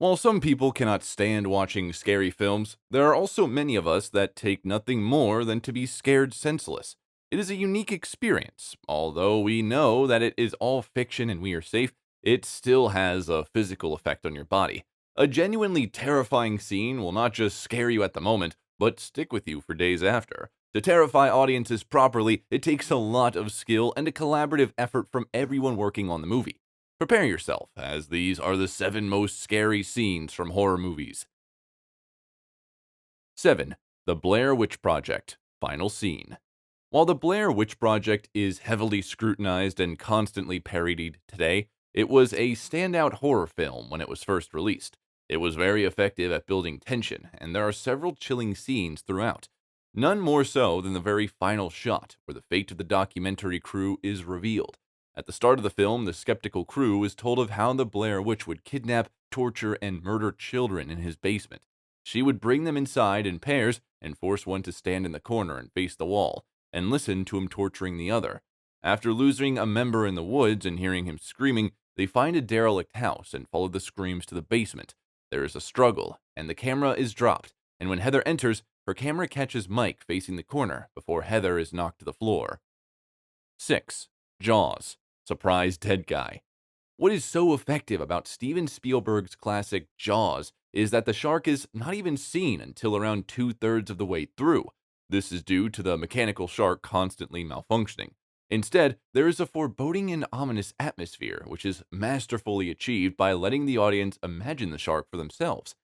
While some people cannot stand watching scary films, there are also many of us that take nothing more than to be scared senseless. It is a unique experience. Although we know that it is all fiction and we are safe, it still has a physical effect on your body. A genuinely terrifying scene will not just scare you at the moment, but stick with you for days after. To terrify audiences properly, it takes a lot of skill and a collaborative effort from everyone working on the movie. Prepare yourself, as these are the 7 most scary scenes from horror movies. 7. The Blair Witch Project. Final Scene. While the Blair Witch Project is heavily scrutinized and constantly parodied today, it was a standout horror film when it was first released. It was very effective at building tension, and there are several chilling scenes throughout. None more so than the very final shot, where the fate of the documentary crew is revealed. At the start of the film, the skeptical crew is told of how the Blair Witch would kidnap, torture, and murder children in his basement. She would bring them inside in pairs and force one to stand in the corner and face the wall, and listen to him torturing the other. After losing a member in the woods and hearing him screaming, they find a derelict house and follow the screams to the basement. There is a struggle, and the camera is dropped, and when Heather enters, her camera catches Mike facing the corner before Heather is knocked to the floor. 6. Jaws. Surprise dead guy. What is so effective about Steven Spielberg's classic Jaws is that the shark is not even seen until around 2/3 of the way through. This is due to the mechanical shark constantly malfunctioning. Instead, there is a foreboding and ominous atmosphere, which is masterfully achieved by letting the audience imagine the shark for themselves.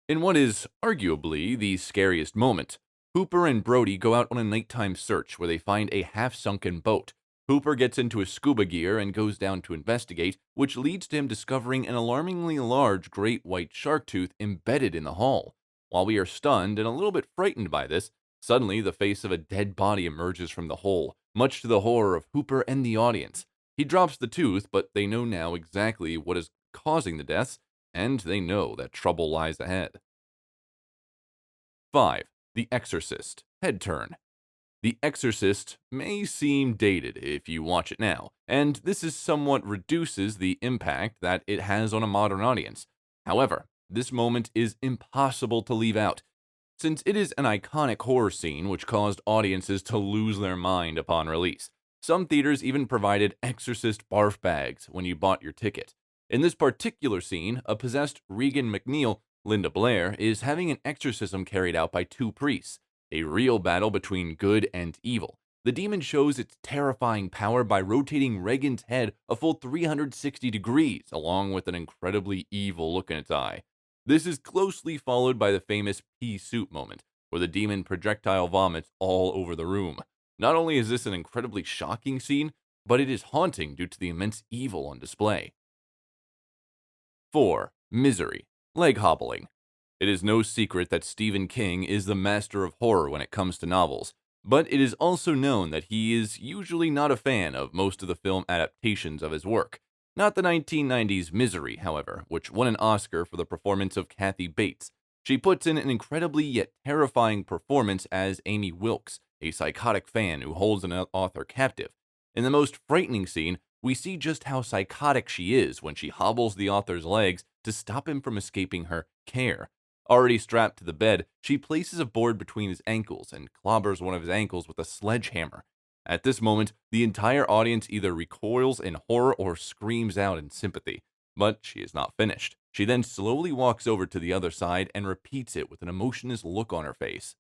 In what is arguably the scariest moment, Hooper and Brody go out on a nighttime search where they find a half-sunken boat. Hooper gets into his scuba gear and goes down to investigate, which leads to him discovering an alarmingly large great white shark tooth embedded in the hull. While we are stunned and a little bit frightened by this, suddenly the face of a dead body emerges from the hole, much to the horror of Hooper and the audience. He drops the tooth, but they know now exactly what is causing the deaths, and they know that trouble lies ahead. 5. The Exorcist. Head turn. The Exorcist may seem dated if you watch it now, and this is somewhat reduces the impact that it has on a modern audience. However, this moment is impossible to leave out, since it is an iconic horror scene which caused audiences to lose their mind upon release. Some theaters even provided Exorcist barf bags when you bought your ticket. In this particular scene, a possessed Regan McNeil, Linda Blair, is having an exorcism carried out by 2 priests. A real battle between good and evil. The demon shows its terrifying power by rotating Regan's head a full 360 degrees, along with an incredibly evil look in its eye. This is closely followed by the famous pea soup moment, where the demon projectile vomits all over the room. Not only is this an incredibly shocking scene, but it is haunting due to the immense evil on display. 4. Misery. Leg hobbling. It is no secret that Stephen King is the master of horror when it comes to novels, but it is also known that he is usually not a fan of most of the film adaptations of his work. Not the 1990s Misery, however, which won an Oscar for the performance of Kathy Bates. She puts in an incredibly yet terrifying performance as Amy Wilkes, a psychotic fan who holds an author captive. In the most frightening scene, we see just how psychotic she is when she hobbles the author's legs to stop him from escaping her care. Already strapped to the bed, she places a board between his ankles and clobbers one of his ankles with a sledgehammer. At this moment, the entire audience either recoils in horror or screams out in sympathy. But she is not finished. She then slowly walks over to the other side and repeats it with an emotionless look on her face.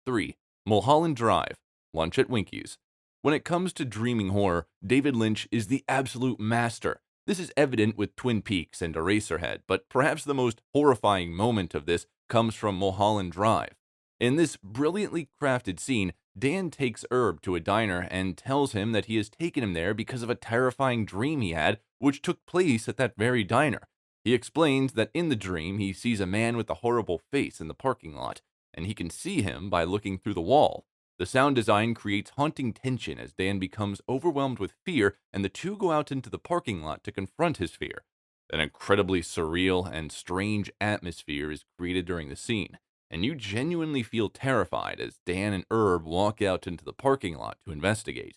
3. Mulholland Drive. Lunch at Winky's. When it comes to dreaming horror, David Lynch is the absolute master. This is evident with Twin Peaks and Eraserhead, but perhaps the most horrifying moment of this comes from Mulholland Drive. In this brilliantly crafted scene, Dan takes Herb to a diner and tells him that he has taken him there because of a terrifying dream he had, which took place at that very diner. He explains that in the dream he sees a man with a horrible face in the parking lot, and he can see him by looking through the wall. The sound design creates haunting tension as Dan becomes overwhelmed with fear, and the two go out into the parking lot to confront his fear. An incredibly surreal and strange atmosphere is created during the scene, and you genuinely feel terrified as Dan and Herb walk out into the parking lot to investigate.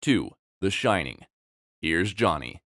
2. The Shining. Here's Johnny.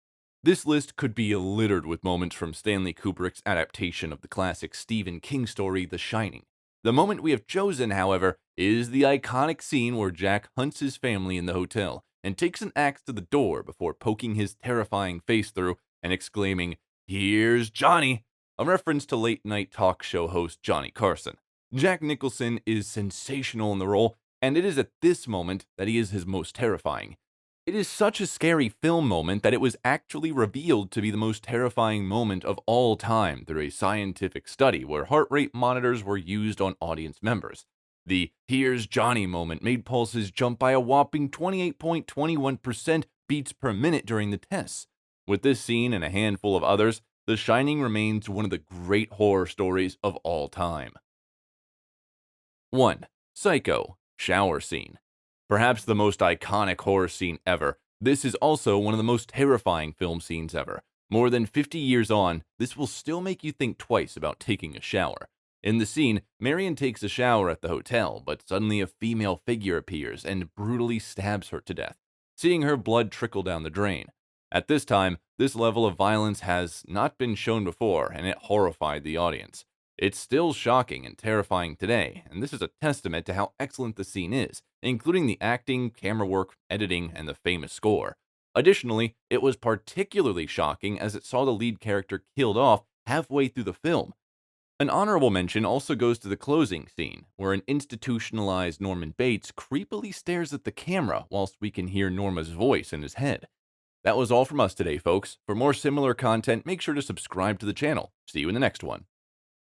This list could be littered with moments from Stanley Kubrick's adaptation of the classic Stephen King story, The Shining. The moment we have chosen, however, is the iconic scene where Jack hunts his family in the hotel and takes an axe to the door before poking his terrifying face through and exclaiming, "Here's Johnny!" a reference to late night talk show host Johnny Carson. Jack Nicholson is sensational in the role, and it is at this moment that he is his most terrifying. It is such a scary film moment that it was actually revealed to be the most terrifying moment of all time through a scientific study where heart rate monitors were used on audience members. The "Here's Johnny" moment made pulses jump by a whopping 28.21% beats per minute during the tests. With this scene and a handful of others, The Shining remains one of the great horror stories of all time. 1. Psycho, shower scene. Perhaps the most iconic horror scene ever, this is also one of the most terrifying film scenes ever. More than 50 years on, this will still make you think twice about taking a shower. In the scene, Marion takes a shower at the hotel, but suddenly a female figure appears and brutally stabs her to death, seeing her blood trickle down the drain. At this time, this level of violence has not been shown before, and it horrified the audience. It's still shocking and terrifying today, and this is a testament to how excellent the scene is, including the acting, camera work, editing, and the famous score. Additionally, it was particularly shocking as it saw the lead character killed off halfway through the film. An honorable mention also goes to the closing scene, where an institutionalized Norman Bates creepily stares at the camera whilst we can hear Norma's voice in his head. That was all from us today, folks. For more similar content, make sure to subscribe to the channel. See you in the next one.